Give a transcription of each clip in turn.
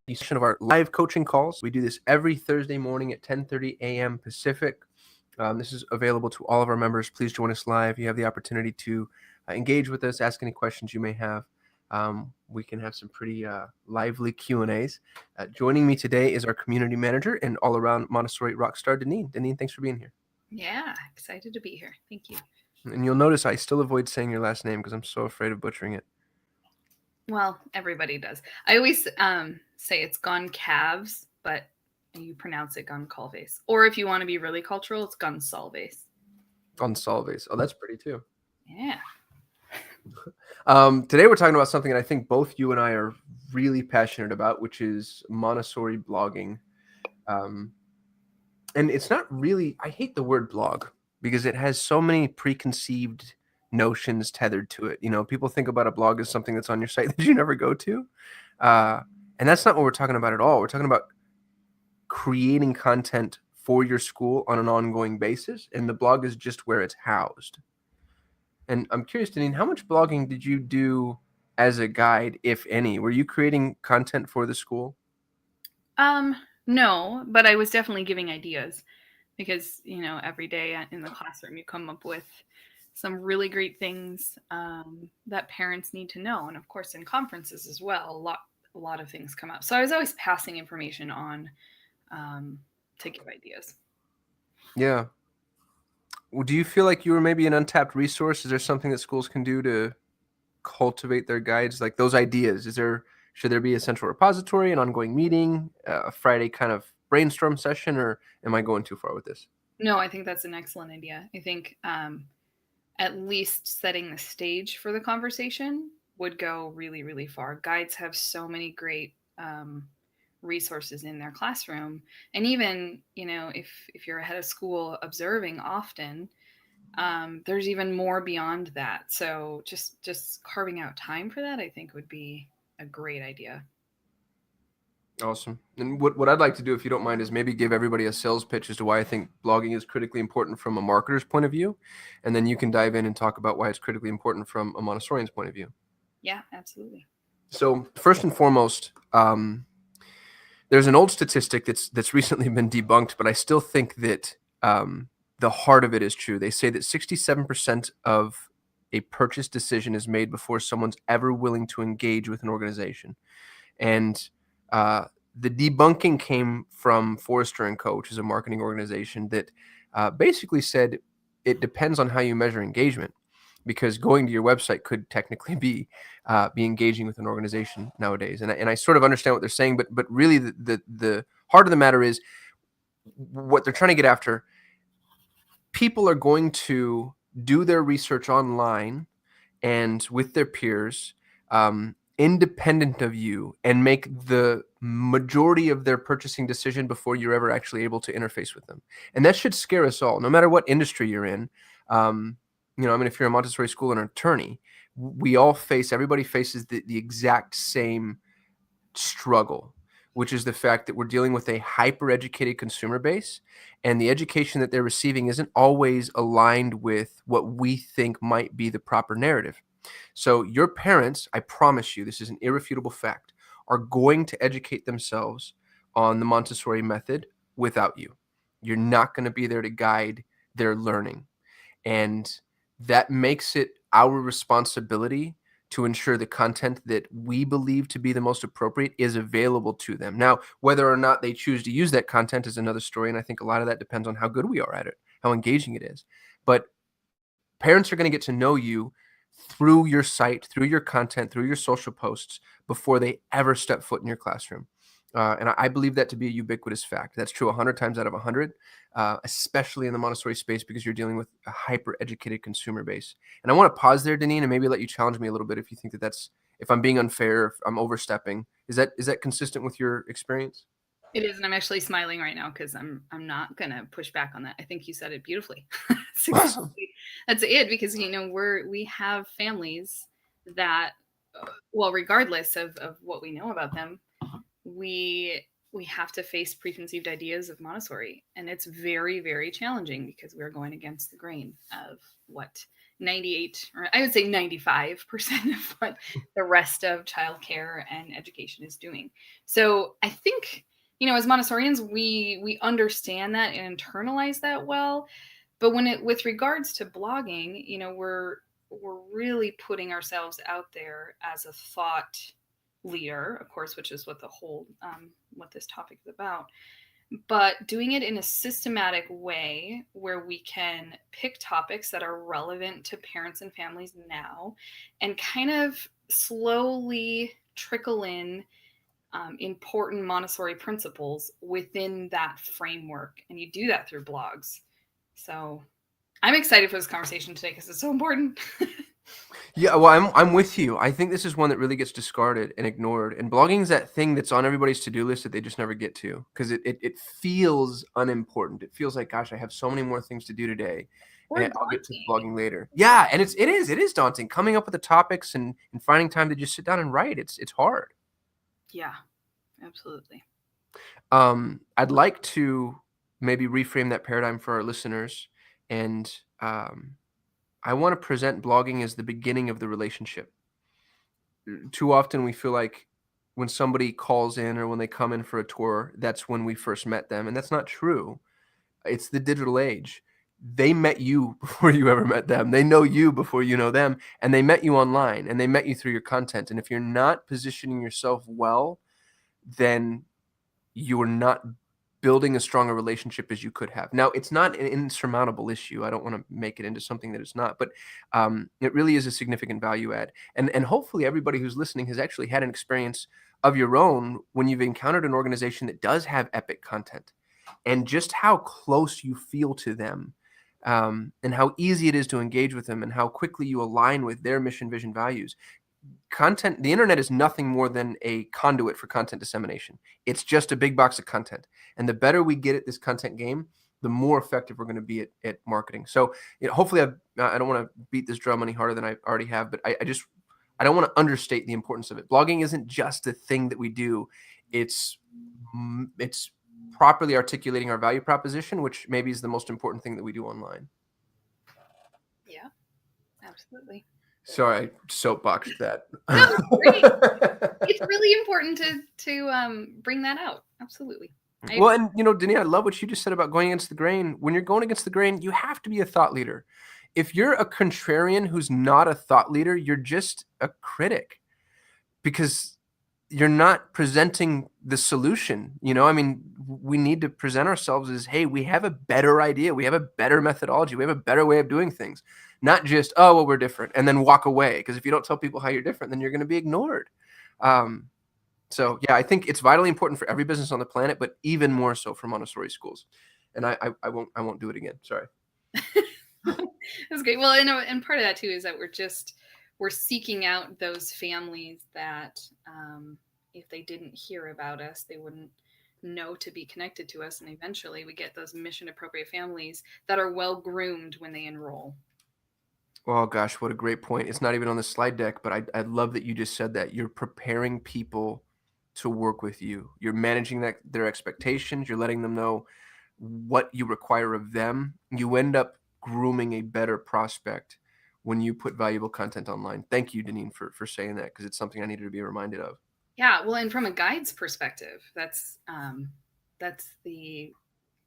session of our live coaching calls. We do this every Thursday morning at 10:30 a.m. Pacific. This is available to all of our members. Please join us live. You have the opportunity to engage with us, ask any questions you may have. We can have some pretty lively Q&As. Joining me today is our community manager and all-around Montessori rockstar, Deneen. Deneen, thanks for being here. Yeah, excited to be here. Thank you. And you'll notice I still avoid saying your last name because I'm so afraid of butchering it. Well, everybody does. I always say it's Goncalves, but you pronounce it Goncalves. Or if you want to be really cultural, it's Gonsalves. Gonsalves. Oh, that's pretty too. Yeah. Today we're talking about something that I think both you and I are really passionate about, which is Montessori blogging. And it's not really, I hate the word blog because it has so many preconceived notions tethered to it. You know, people think about a blog as something that's on your site that you never go to. And that's not what we're talking about at all. We're talking about creating content for your school on an ongoing basis. And the blog is just where it's housed. And I'm curious, Deneen, how much blogging did you do as a guide, if any? Were you creating content for the school? No, but I was definitely giving ideas because, you know, every day in the classroom you come up with some really great things that parents need to know. And of course, in conferences as well, a lot of things come up. So I was always passing information on to give ideas. Yeah. Well, do you feel like you were maybe an untapped resource? Is there something that schools can do to cultivate their guides, like those ideas? Should there be a central repository, an ongoing meeting, a Friday kind of brainstorm session, or am I going too far with this? No, I think that's an excellent idea. I think at least setting the stage for the conversation would go really, really far. Guides have so many great resources in their classroom. And even, you know, if you're ahead of school observing often, there's even more beyond that. So just carving out time for that, I think would be a great idea. Awesome. And what I'd like to do, if you don't mind, is maybe give everybody a sales pitch as to why I think blogging is critically important from a marketer's point of view. And then you can dive in and talk about why it's critically important from a Montessorian's point of view. Yeah, absolutely. So first and foremost, there's an old statistic that's recently been debunked, but I still think that the heart of it is true. They say that 67% of a purchase decision is made before someone's ever willing to engage with an organization. And the debunking came from Forrester & Co., which is a marketing organization that basically said it depends on how you measure engagement, because going to your website could technically be engaging with an organization nowadays. And I sort of understand what they're saying, but really the heart of the matter is what they're trying to get after. People are going to do their research online and with their peers, independent of you, and make the majority of their purchasing decision before you're ever actually able to interface with them. And that should scare us all, no matter what industry you're in. You know, I mean, if you're a Montessori school and an attorney, everybody faces the exact same struggle, which is the fact that we're dealing with a hyper-educated consumer base, and the education that they're receiving isn't always aligned with what we think might be the proper narrative. So your parents, I promise you, this is an irrefutable fact, are going to educate themselves on the Montessori method without you. You're not going to be there to guide their learning. And that makes it our responsibility to ensure the content that we believe to be the most appropriate is available to them. Now, whether or not they choose to use that content is another story, and I think a lot of that depends on how good we are at it, how engaging it is. But parents are going to get to know you through your site, through your content, through your social posts before they ever step foot in your classroom. And I believe that to be a ubiquitous fact. That's true 100 times out of 100, especially in the Montessori space, because you're dealing with a hyper-educated consumer base. And I want to pause there, Deneen, and maybe let you challenge me a little bit if you think if I'm being unfair, if I'm overstepping. Is that consistent with your experience? It is, and I'm actually smiling right now because I'm not gonna push back on that. I think you said it beautifully. Awesome. That's it, because you know we have families that, well, regardless of what we know about them, we have to face preconceived ideas of Montessori, and it's very, very challenging because we're going against the grain of what 98, or I would say 95% of what the rest of childcare and education is doing. So I think, as Montessorians, we understand that and internalize that well. But with regards to blogging, we're really putting ourselves out there as a thought leader, of course, which is what what this topic is about, but doing it in a systematic way where we can pick topics that are relevant to parents and families now and kind of slowly trickle in important Montessori principles within that framework. And you do that through blogs. So I'm excited for this conversation today because it's so important. Yeah, well, I'm with you. I think this is one that really gets discarded and ignored. And blogging is that thing that's on everybody's to-do list that they just never get to because it feels unimportant. It feels like, gosh, I have so many more things to do today, and I'll get to blogging later. Yeah, and it is daunting coming up with the topics and finding time to just sit down and write. It's hard. Yeah, absolutely. I'd like to maybe reframe that paradigm for our listeners, and I want to present blogging as the beginning of the relationship. Too often we feel like when somebody calls in or when they come in for a tour, that's when we first met them. And that's not true. It's the digital age. They met you before you ever met them. They know you before you know them. And they met you online and they met you through your content. And if you're not positioning yourself well, then you are not building as strong a relationship as you could have. Now, it's not an insurmountable issue. I don't want to make it into something that it's not, but it really is a significant value add. And hopefully everybody who's listening has actually had an experience of your own when you've encountered an organization that does have epic content and just how close you feel to them, and how easy it is to engage with them and how quickly you align with their mission, vision, values. Content, the internet is nothing more than a conduit for content dissemination. It's just a big box of content. And the better we get at this content game, the more effective we're going to be at marketing. So hopefully I don't want to beat this drum any harder than I already have, but I don't want to understate the importance of it. Blogging isn't just a thing that we do. It's properly articulating our value proposition, which maybe is the most important thing that we do online. Yeah, absolutely. Sorry, I soapboxed that. No, great. It's really important to bring that out. Absolutely. Well, and Denise, I love what you just said about going against the grain. When you're going against the grain, you have to be a thought leader. If you're a contrarian who's not a thought leader, you're just a critic because you're not presenting the solution. I mean, we need to present ourselves as, hey, we have a better idea. We have a better methodology. We have a better way of doing things. Not just, oh, well, we're different, and then walk away. Because if you don't tell people how you're different, then you're going to be ignored. So, yeah, I think it's vitally important for every business on the planet, but even more so for Montessori schools. And I won't do it again. Sorry. That's great. Well, and part of that too is that we're seeking out those families that if they didn't hear about us, they wouldn't know to be connected to us. And eventually we get those mission appropriate families that are well groomed when they enroll. Oh gosh, what a great point. It's not even on the slide deck, but I love that you just said that. You're preparing people to work with you. You're managing their expectations. You're letting them know what you require of them. You end up grooming a better prospect when you put valuable content online. Thank you, Deneen, for saying that, because it's something I needed to be reminded of. Yeah, well, and from a guide's perspective, that's the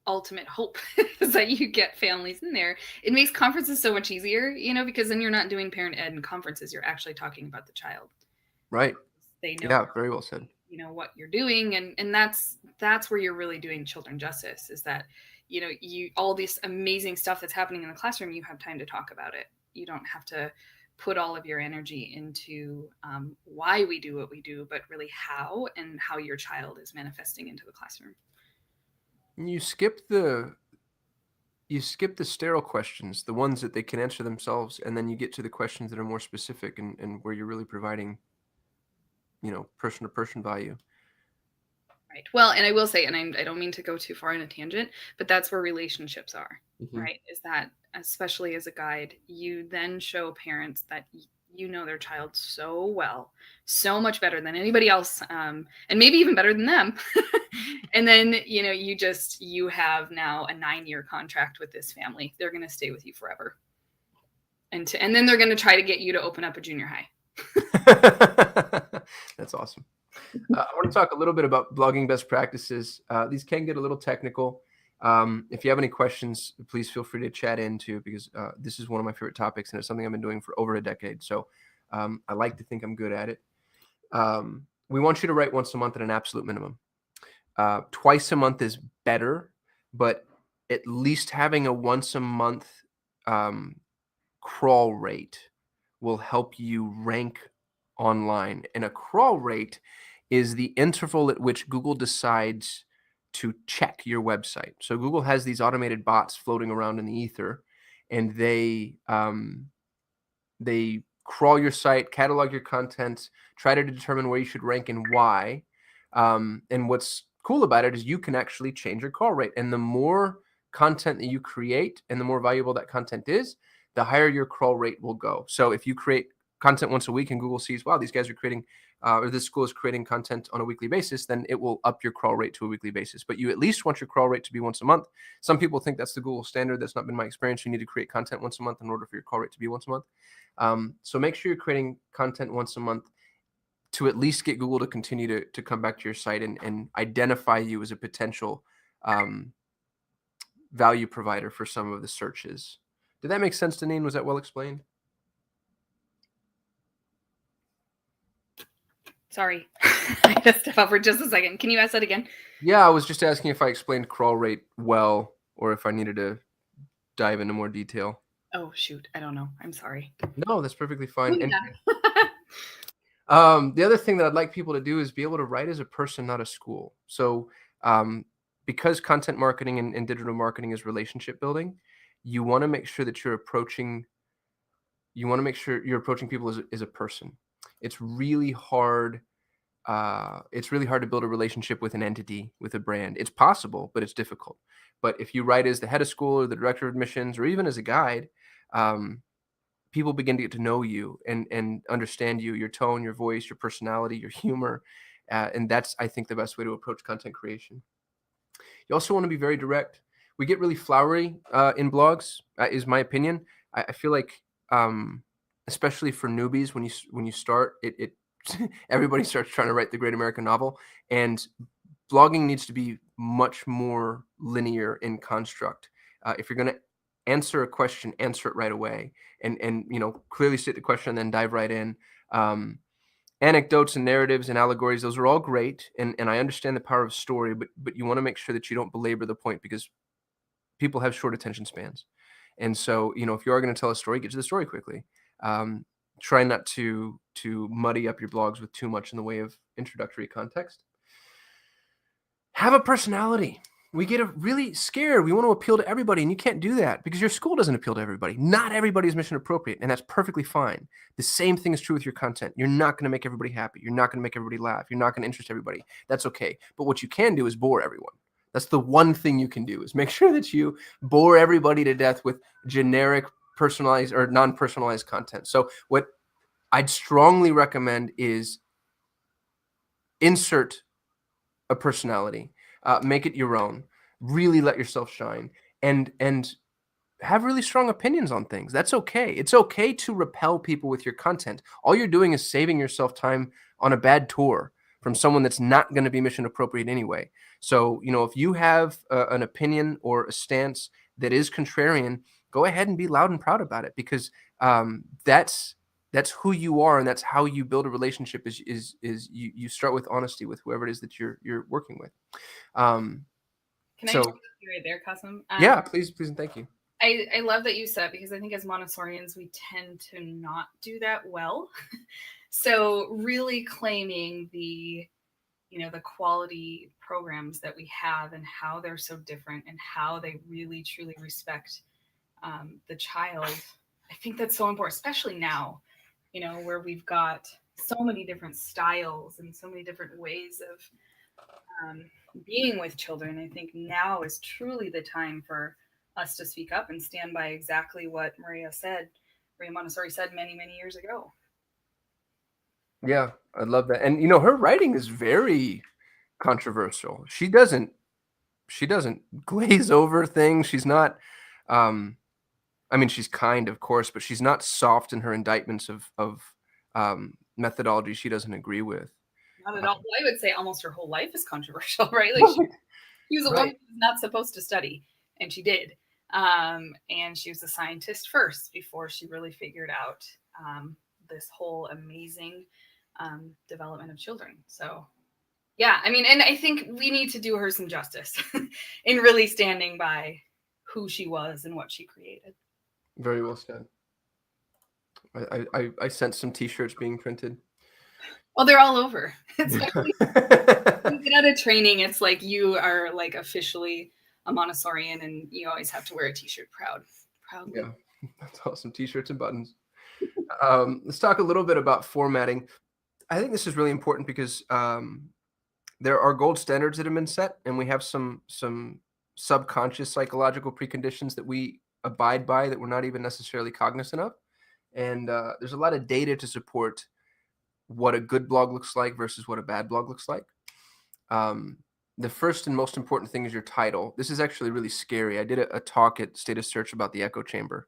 ultimate hope is that you get families in there. It makes conferences so much easier, because then you're not doing parent ed and conferences. You're actually talking about the child. Right. They know. Yeah, very well said. What you're doing, and that's where you're really doing children justice. Is that you all this amazing stuff that's happening in the classroom, you have time to talk about it. You don't have to put all of your energy into why we do what we do, but really how your child is manifesting into the classroom. You skip the sterile questions, the ones that they can answer themselves, and then you get to the questions that are more specific and where you're really providing, person to person value. Right. Well, and I will say, and I don't mean to go too far in a tangent, but that's where relationships are, right? Is that, especially as a guide, you then show parents that their child so well, so much better than anybody else, and maybe even better than them. And then, you have now a 9-year contract with this family. They're going to stay with you forever. and then they're going to try to get you to open up a junior high. That's awesome. I want to talk a little bit about blogging best practices. These can get a little technical. If you have any questions, please feel free to chat in too, because this is one of my favorite topics, and it's something I've been doing for over a decade. So I like to think I'm good at it. We want you to write once a month at an absolute minimum. Twice a month is better, but at least having a once a month crawl rate will help you rank online. And a crawl rate is the interval at which Google decides to check your website. So Google has these automated bots floating around in the ether, and they crawl your site, catalog your content, try to determine where you should rank and why. And what's cool about it is you can actually change your crawl rate. And the more content that you create and the more valuable that content is, the higher your crawl rate will go. So if you create content once a week and Google sees, wow, these guys are creating, or this school is creating content on a weekly basis, then it will up your crawl rate to a weekly basis. But you at least want your crawl rate to be once a month. Some people think that's the Google standard. That's not been my experience. You need to create content once a month in order for your crawl rate to be once a month. So make sure you're creating content once a month to at least get Google to continue to come back to your site and identify you as a potential value provider for some of the searches. Did that make sense, Deneen? Was that well explained? Sorry, I had to step up for just a second. Can you ask that again? Yeah, I was just asking if I explained crawl rate well, or if I needed to dive into more detail. Oh, shoot. I don't know. I'm sorry. No, that's perfectly fine. Yeah. And the other thing that I'd like people to do is be able to write as a person, not a school. So because content marketing and digital marketing is relationship building, you want to make sure that you're approaching people as a person. It's really hard. It's really hard to build a relationship with an entity, with a brand. It's possible, but it's difficult. But if you write as the head of school or the director of admissions, or even as a guide, people begin to get to know you and understand you, your tone, your voice, your personality, your humor. And that's, I think, the best way to approach content creation. You also want to be very direct. We get really flowery in blogs, is my opinion. I feel like, especially for newbies, when you start, it everybody starts trying to write the great American novel, and blogging needs to be much more linear in construct. If you're going to answer a question, answer it right away, and clearly state the question and then dive right in. Anecdotes and narratives and allegories, those are all great, and I understand the power of story, but you want to make sure that you don't belabor the point, because people have short attention spans. And so, if you are going to tell a story, get to the story quickly. Try not to muddy up your blogs with too much in the way of introductory context. Have a personality. We get really scared. We want to appeal to everybody, and you can't do that because your school doesn't appeal to everybody. Not everybody is mission appropriate, and that's perfectly fine. The same thing is true with your content. You're not going to make everybody happy. You're not going to make everybody laugh. You're not going to interest everybody. That's okay. But what you can do is bore everyone. That's the one thing you can do, is make sure that you bore everybody to death with generic, personalized or non-personalized content. So what I'd strongly recommend is insert a personality, make it your own, really let yourself shine, and have really strong opinions on things. That's okay. It's okay to repel people with your content. All you're doing is saving yourself time on a bad tour from someone that's not going to be mission appropriate anyway. So, if you have an opinion or a stance that is contrarian, go ahead and be loud and proud about it, because that's who you are, and that's how you build a relationship. Is you start with honesty with whoever it is that you're working with. Can I interrupt you right there, Qasim? Yeah, please, and thank you. I love that you said, because I think as Montessorians we tend to not do that well. So really claiming the quality programs that we have and how they're so different and how they really truly respect the child. I think that's so important, especially now, where we've got so many different styles and so many different ways of being with children. I think now is truly the time for us to speak up and stand by exactly what Maria Montessori said many, many years ago. Yeah, I love that. And her writing is very controversial. She doesn't glaze over things. She's not I mean, she's kind, of course, but she's not soft in her indictments of methodology she doesn't agree with. Not at all. Well, I would say almost her whole life is controversial, right? Like she was a woman who was not supposed to study, and she did. And she was a scientist first before she really figured out this whole amazing development of children. So, yeah, I mean, and I think we need to do her some justice in really standing by who she was and what she created. Very well said. I sent some T-shirts being printed. Well, they're all over. It's like you get out of training, it's like you are like officially a Montessorian, and you always have to wear a T-shirt proudly. Yeah, that's awesome. T-shirts and buttons. Let's talk a little bit about formatting. I think this is really important because there are gold standards that have been set, and we have some subconscious psychological preconditions that we abide by that we're not even necessarily cognizant of. And there's a lot of data to support what a good blog looks like versus what a bad blog looks like. The first and most important thing is your title. This is actually really scary. I did a talk at State of Search about the echo chamber,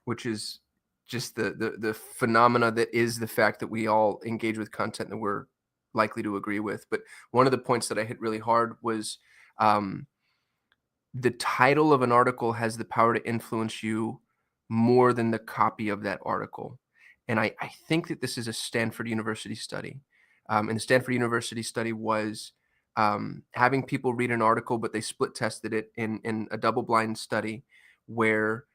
which is just the phenomena that is the fact that we all engage with content that we're likely to agree with. But one of the points that I hit really hard was the title of an article has the power to influence you more than the copy of that article. And I think that this is a Stanford University study. And the Stanford University study was having people read an article, but they split tested it in a double-blind study where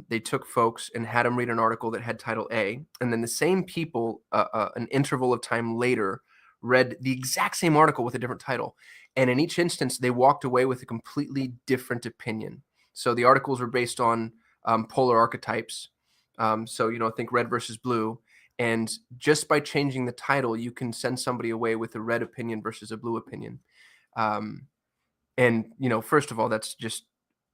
they took folks and had them read an article that had title A, and then the same people, an interval of time later, read the exact same article with a different title. And in each instance, they walked away with a completely different opinion. So the articles were based on polar archetypes. So, think red versus blue. And just by changing the title, you can send somebody away with a red opinion versus a blue opinion. And first of all, that's just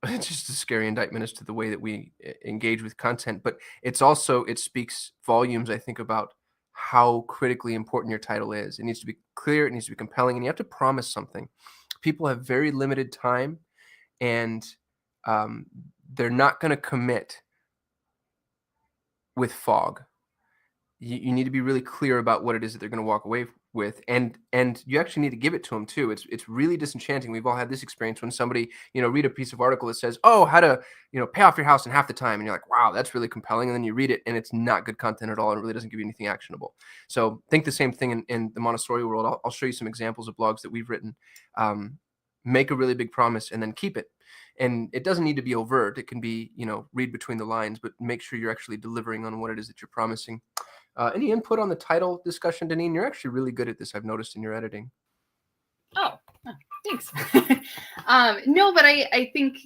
it's just a scary indictment as to the way that we engage with content. But it speaks volumes, I think, about how critically important your title is. It needs to be clear, it needs to be compelling, and you have to promise something. People have very limited time, and they're not going to commit with fog. You need to be really clear about what it is that they're going to walk away with, and you actually need to give it to them too. It's really disenchanting. We've all had this experience when somebody read a piece of article that says, "Oh, how to pay off your house in half the time," and you're like, "Wow, that's really compelling." And then you read it, and it's not good content at all, and it really doesn't give you anything actionable. So think the same thing in the Montessori world. I'll show you some examples of blogs that we've written. Make a really big promise and then keep it. And it doesn't need to be overt. It can be read between the lines, but make sure you're actually delivering on what it is that you're promising. Any input on the title discussion, Deneen? You're actually really good at this, I've noticed in your editing. Oh, thanks. No, but I think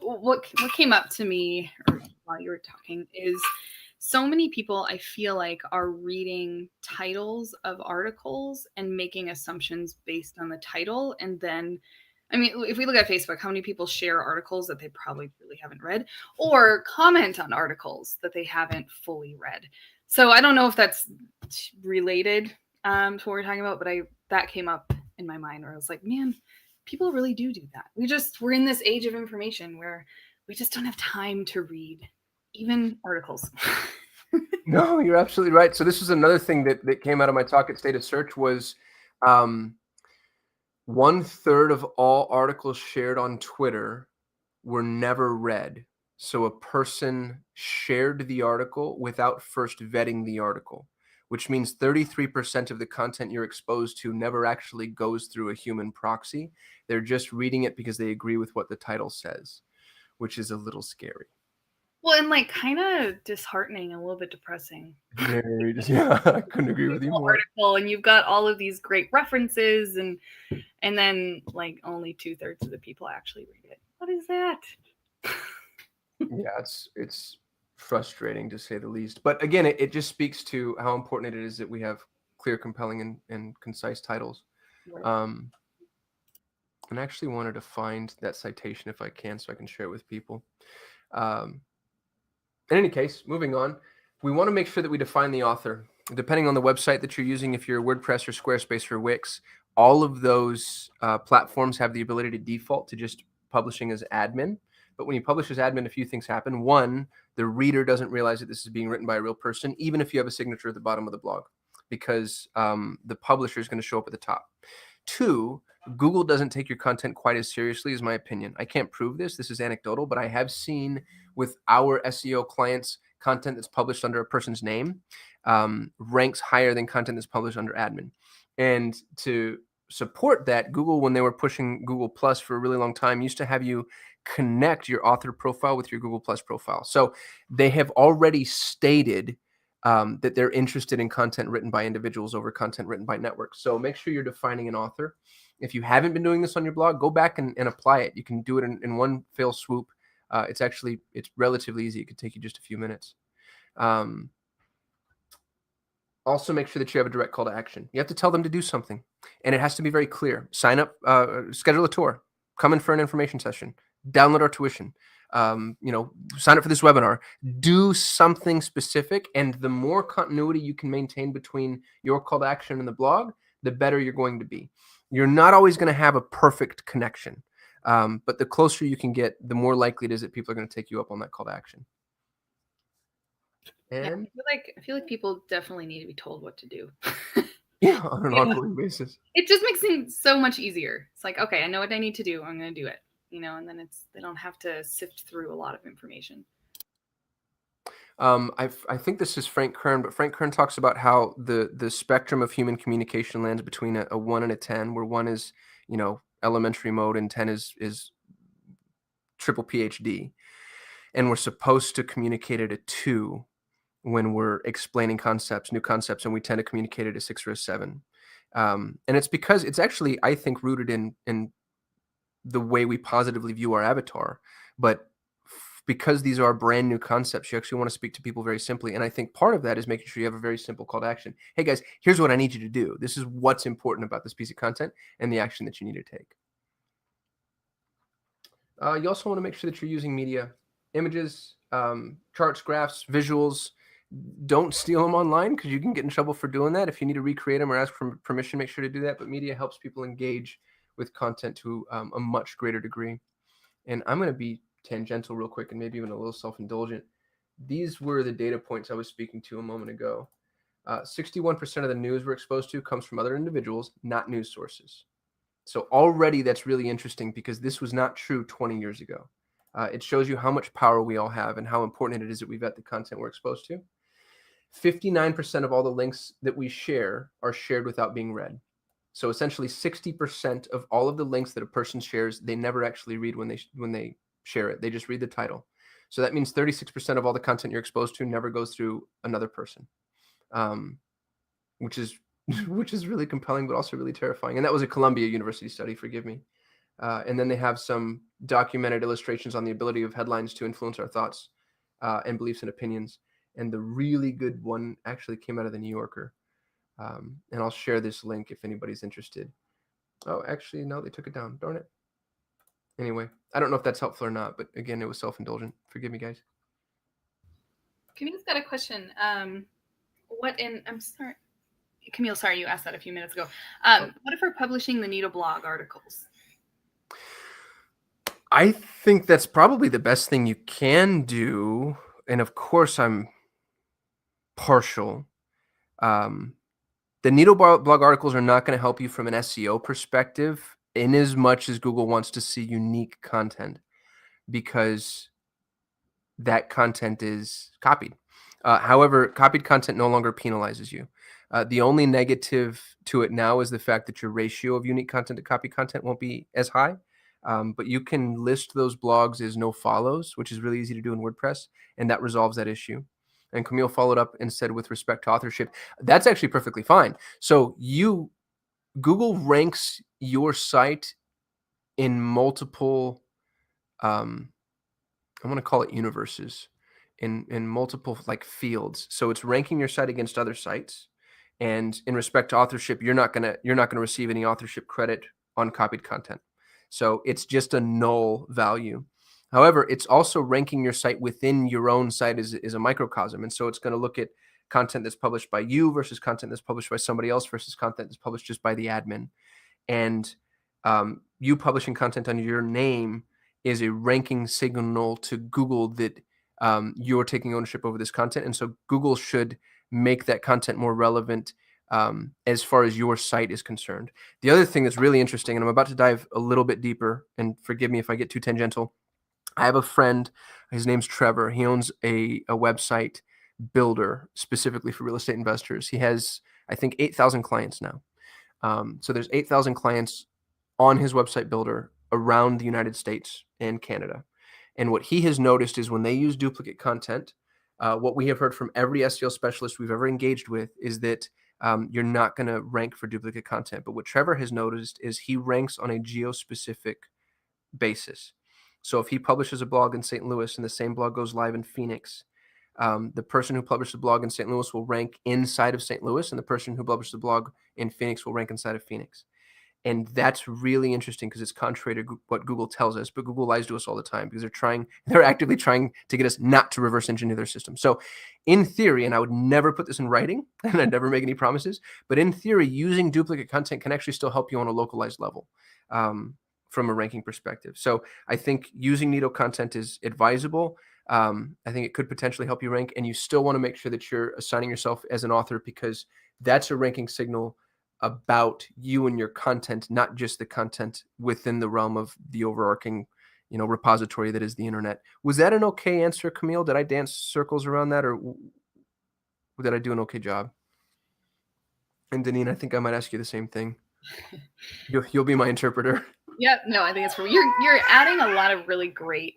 what came up to me while you were talking is so many people, I feel like, are reading titles of articles and making assumptions based on the title. And then, I mean, if we look at Facebook, how many people share articles that they probably really haven't read, or comment on articles that they haven't fully read? So I don't know if that's related to what we're talking about, but that came up in my mind where I was like, man, people really do that. We're in this age of information where we just don't have time to read even articles. No, you're absolutely right. So this was another thing that came out of my talk at State of Search was 1/3 of all articles shared on Twitter were never read. So a person shared the article without first vetting the article, which means 33% of the content you're exposed to never actually goes through a human proxy. They're just reading it because they agree with what the title says, which is a little scary. Well, and kind of disheartening, a little bit depressing. Yeah, I couldn't agree with you more. Article, and you've got all of these great references, and then only 2/3 of the people actually read it. What is that? Yeah, it's frustrating to say the least. But again, it just speaks to how important it is that we have clear, compelling, and concise titles. Right. And I actually wanted to find that citation if I can, so I can share it with people. In any case, moving on, we want to make sure that we define the author. Depending on the website that you're using, if you're WordPress or Squarespace or Wix, all of those platforms have the ability to default to just publishing as admin. But when you publish as admin, a few things happen. One, the reader doesn't realize that this is being written by a real person, even if you have a signature at the bottom of the blog, because the publisher is going to show up at the top. Two, Google doesn't take your content quite as seriously, is my opinion. I can't prove this. This is anecdotal, but I have seen with our SEO clients, content that's published under a person's name ranks higher than content that's published under admin. And to support that, Google, when they were pushing Google Plus for a really long time, used to have you connect your author profile with your Google Plus profile. So they have already stated that they're interested in content written by individuals over content written by networks. So make sure you're defining an author. If you haven't been doing this on your blog, go back and apply it. You can do it in one fell swoop. It's relatively easy. It could take you just a few minutes. Also, make sure that you have a direct call to action. You have to tell them to do something, and it has to be very clear. Sign up, schedule a tour, come in for an information session, download our tuition, sign up for this webinar. Do something specific, and the more continuity you can maintain between your call to action and the blog, the better you're going to be. You're not always going to have a perfect connection, but the closer you can get, the more likely it is that people are going to take you up on that call to action. And yeah, I feel like people definitely need to be told what to do. Yeah, on an ongoing basis. It just makes things so much easier. It's like, okay, I know what I need to do. I'm going to do it, and then they don't have to sift through a lot of information. I think this is Frank Kern, but Frank Kern talks about how the spectrum of human communication lands between a 1 and a 10, where 1 is, elementary mode and 10 is triple PhD. And we're supposed to communicate at a 2 when we're explaining new concepts, and we tend to communicate at a 6 or a 7. And it's because it's actually, I think, rooted in the way we positively view our avatar. But because these are brand new concepts, you actually want to speak to people very simply. And I think part of that is making sure you have a very simple call to action. Hey guys, here's what I need you to do. This is what's important about this piece of content and the action that you need to take. You also want to make sure that you're using media, images, charts, graphs, visuals. Don't steal them online, because you can get in trouble for doing that. If you need to recreate them or ask for permission, make sure to do that. But media helps people engage with content to a much greater degree. And I'm going to be tangential real quick and maybe even a little self-indulgent. These were the data points I was speaking to a moment ago. 61% of the news we're exposed to comes from other individuals, not news sources. So already that's really interesting, because this was not true 20 years ago. It shows you how much power we all have and how important it is that we vet the content we're exposed to. 59% of all the links that we share are shared without being read. So essentially 60% of all of the links that a person shares, they never actually read when they share it. They just read the title. So that means 36% of all the content you're exposed to never goes through another person, which is really compelling, but also really terrifying. And that was a Columbia University study, forgive me. And then they have some documented illustrations on the ability of headlines to influence our thoughts and beliefs and opinions. And the really good one actually came out of the New Yorker. And I'll share this link if anybody's interested. Oh, actually, no, they took it down. Darn it. Anyway, I don't know if that's helpful or not, but again, it was self-indulgent. Forgive me, guys. Camille's got a question. I'm sorry. Camille, sorry, you asked that a few minutes ago. What if we're publishing the Needle blog articles? I think that's probably the best thing you can do. And of course, I'm partial. The Needle blog articles are not going to help you from an SEO perspective, in as much as Google wants to see unique content, because that content is copied. However, copied content no longer penalizes you. The only negative to it now is the fact that your ratio of unique content to copy content won't be as high. But you can list those blogs as no follows, which is really easy to do in WordPress, and that resolves that issue. And Camille followed up and said, with respect to authorship, that's actually perfectly fine. So Google ranks your site in multiple, I'm going to call it universes, in multiple like fields. So it's ranking your site against other sites. And in respect to authorship, you're not going to receive any authorship credit on copied content. So it's just a null value. However, it's also ranking your site within your own site as a microcosm. And so it's going to look at content that's published by you versus content that's published by somebody else versus content that's published just by the admin. And you publishing content under your name is a ranking signal to Google that you're taking ownership over this content. And so Google should make that content more relevant as far as your site is concerned. The other thing that's really interesting, and I'm about to dive a little bit deeper, and forgive me if I get too tangential. I have a friend, his name's Trevor. He owns a website builder specifically for real estate investors. He has, I think, 8,000 clients now. So there's 8,000 clients on his website builder around the United States and Canada. And what he has noticed is when they use duplicate content, what we have heard from every SEO specialist we've ever engaged with is that you're not going to rank for duplicate content. But what Trevor has noticed is he ranks on a geo-specific basis. So if he publishes a blog in St. Louis and the same blog goes live in Phoenix, the person who published the blog in St. Louis will rank inside of St. Louis, and the person who published the blog in Phoenix will rank inside of Phoenix. And that's really interesting because it's contrary to what Google tells us, but Google lies to us all the time because they're actively trying to get us not to reverse engineer their system. So in theory, and I would never put this in writing and I'd never make any promises, but in theory, using duplicate content can actually still help you on a localized level from a ranking perspective. So I think using needle content is advisable. I think it could potentially help you rank, and you still want to make sure that you're assigning yourself as an author because that's a ranking signal about you and your content, not just the content within the realm of the overarching, repository that is the internet. Was that an okay answer, Camille? Did I dance circles around that, or did I do an okay job? And Deneen, I think I might ask you the same thing. You'll be my interpreter. Yeah, no, I think it's you're adding a lot of really great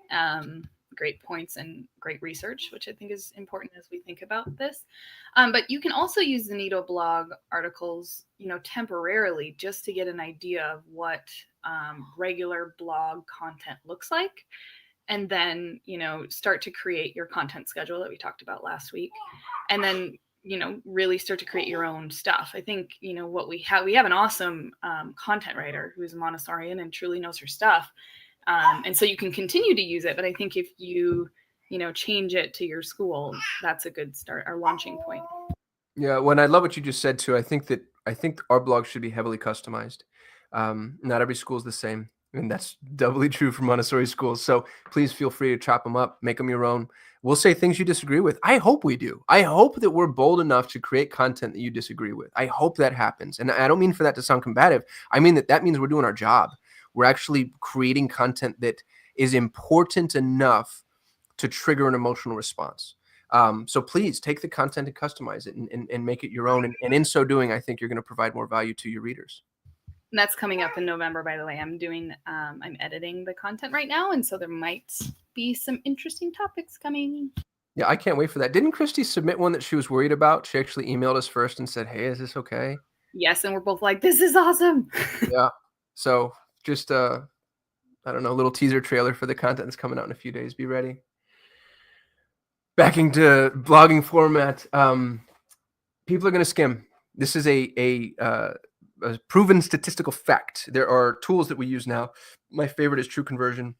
points and great research, which I think is important as we think about this. But you can also use the Needle blog articles, temporarily just to get an idea of what regular blog content looks like. And then, start to create your content schedule that we talked about last week. And then, really start to create your own stuff. I think, what we have an awesome content writer who's a Montessorian and truly knows her stuff. And so you can continue to use it. But I think if you, change it to your school, that's a good start, our launching point. Yeah. Well, and I love what you just said too. I think our blog should be heavily customized. Not every school is the same. And that's doubly true for Montessori schools. So please feel free to chop them up, make them your own. We'll say things you disagree with. I hope we do. I hope that we're bold enough to create content that you disagree with. I hope that happens. And I don't mean for that to sound combative. I mean that means we're doing our job. We're actually creating content that is important enough to trigger an emotional response. So please take the content and customize it and make it your own. And in so doing, I think you're going to provide more value to your readers. And that's coming up in November, by the way. I'm editing the content right now. And so there might be some interesting topics coming. Yeah, I can't wait for that. Didn't Christy submit one that she was worried about? She actually emailed us first and said, hey, is this okay? Yes. And we're both like, this is awesome. Yeah. So just, I don't know, a little teaser trailer for the content that's coming out in a few days. Be ready. Backing to blogging format. People are going to skim. This is a proven statistical fact. There are tools that we use now. My favorite is True Conversion,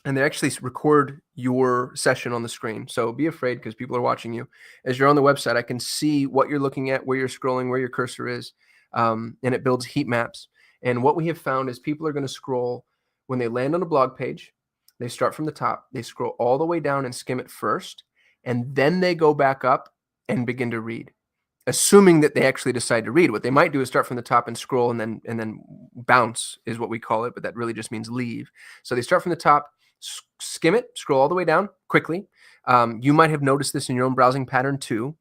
and they actually record your session on the screen. So be afraid because people are watching you. As you're on the website, I can see what you're looking at, where you're scrolling, where your cursor is, and it builds heat maps. And what we have found is people are going to scroll when they land on a blog page. They start from the top. They scroll all the way down and skim it first, and then they go back up and begin to read, assuming that they actually decide to read. What they might do is start from the top and scroll and then bounce is what we call it, but that really just means leave. So they start from the top, skim it, scroll all the way down quickly. You might have noticed this in your own browsing pattern too.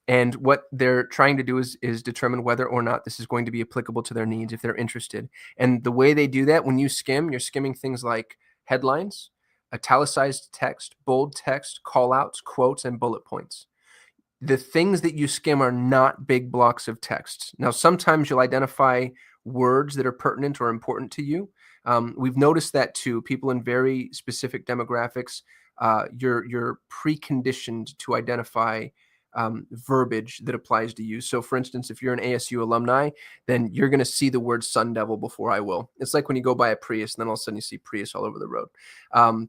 And what they're trying to do is determine whether or not this is going to be applicable to their needs if they're interested. And the way they do that, when you skim, you're skimming things like headlines, italicized text, bold text, call outs, quotes, and bullet points. The things that you skim are not big blocks of text. Now, sometimes you'll identify words that are pertinent or important to you. We've noticed that too. People in very specific demographics, you're preconditioned to identify verbiage that applies to you. So for instance, if you're an ASU alumni, then you're going to see the word Sun Devil before I will. It's like when you go by a Prius and then all of a sudden you see Prius all over the road.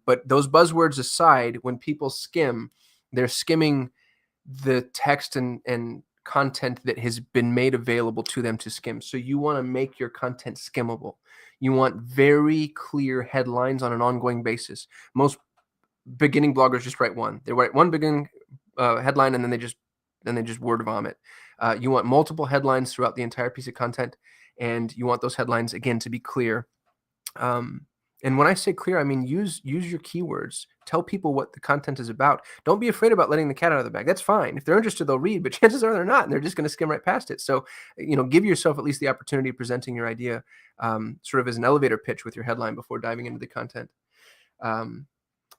But those buzzwords aside, when people skim, they're skimming the text and content that has been made available to them to skim. So you want to make your content skimmable. You want very clear headlines on an ongoing basis. Most beginning bloggers just write one. They write one beginning headline, and then they just word vomit. You want multiple headlines throughout the entire piece of content, and you want those headlines, again, to be clear. And when I say clear, I mean use your keywords. Tell people what the content is about. Don't be afraid about letting the cat out of the bag. That's fine. If they're interested, they'll read, but chances are they're not, and they're just going to skim right past it. So, give yourself at least the opportunity of presenting your idea sort of as an elevator pitch with your headline before diving into the content.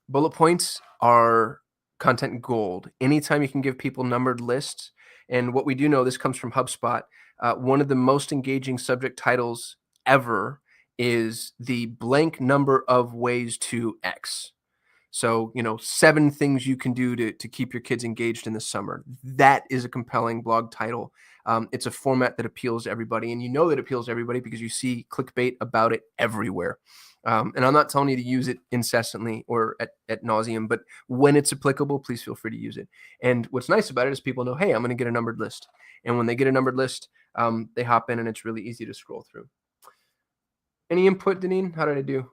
Bullet points are content gold. Anytime you can give people numbered lists, and what we do know, this comes from HubSpot, one of the most engaging subject titles ever is the blank number of ways to X. So, 7 things you can do to keep your kids engaged in the summer. That is a compelling blog title. It's a format that appeals to everybody, and that appeals to everybody because you see clickbait about it everywhere. And I'm not telling you to use it incessantly or at nauseum, but when it's applicable, please feel free to use it. And what's nice about it is people know, hey, I'm going to get a numbered list. And when they get a numbered list, they hop in, and it's really easy to scroll through. Any input, Deneen? How did I do?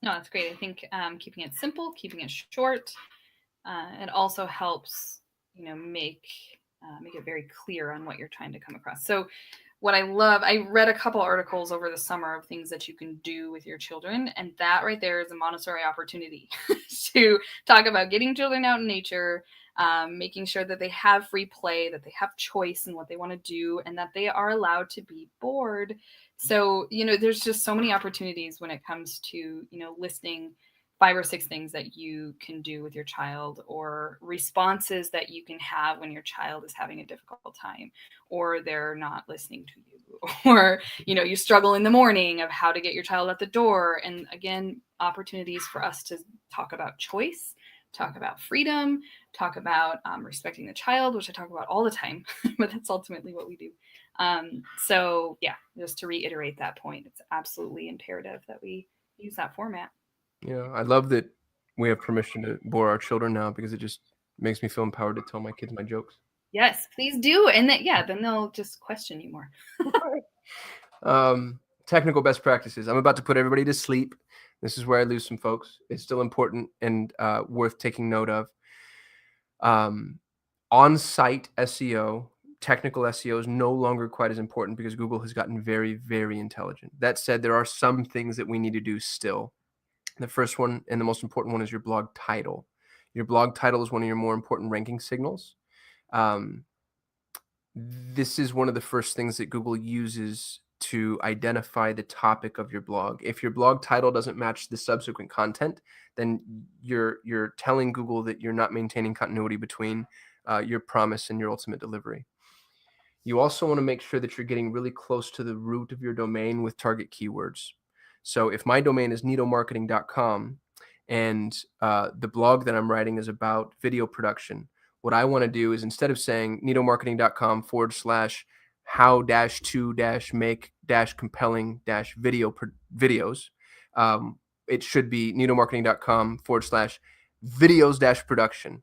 No, that's great. I think keeping it simple, keeping it short, it also helps, make it very clear on what you're trying to come across. So what I love, I read a couple articles over the summer of things that you can do with your children. And that right there is a Montessori opportunity to talk about getting children out in nature, making sure that they have free play, that they have choice in what they want to do, and that they are allowed to be bored. So, there's just so many opportunities when it comes to, listing 5 or 6 things that you can do with your child, or responses that you can have when your child is having a difficult time, or they're not listening to you, or, you struggle in the morning of how to get your child out the door. And again, opportunities for us to talk about choice, talk about freedom, talk about respecting the child, which I talk about all the time, but that's ultimately what we do. So yeah, just to reiterate that point, it's absolutely imperative that we use that format. I love that we have permission to bore our children now, because it just makes me feel empowered to tell my kids my jokes. Yes, please do. And then they'll just question you more. Technical best practices. I'm about to put everybody to sleep. This is where I lose some folks. It's still important and worth taking note of. On-site SEO, technical SEO is no longer quite as important because Google has gotten very, very intelligent. That said, there are some things that we need to do still. The first one, and the most important one, is your blog title. Your blog title is one of your more important ranking signals. This is one of the first things that Google uses to identify the topic of your blog. If your blog title doesn't match the subsequent content, then you're telling Google that you're not maintaining continuity between your promise and your ultimate delivery. You also want to make sure that you're getting really close to the root of your domain with target keywords. So if my domain is nidomarketing.com and the blog that I'm writing is about video production, what I want to do is, instead of saying nidomarketing.com/how-to-make-compelling-videos, it should be nidomarketing.com/videos-production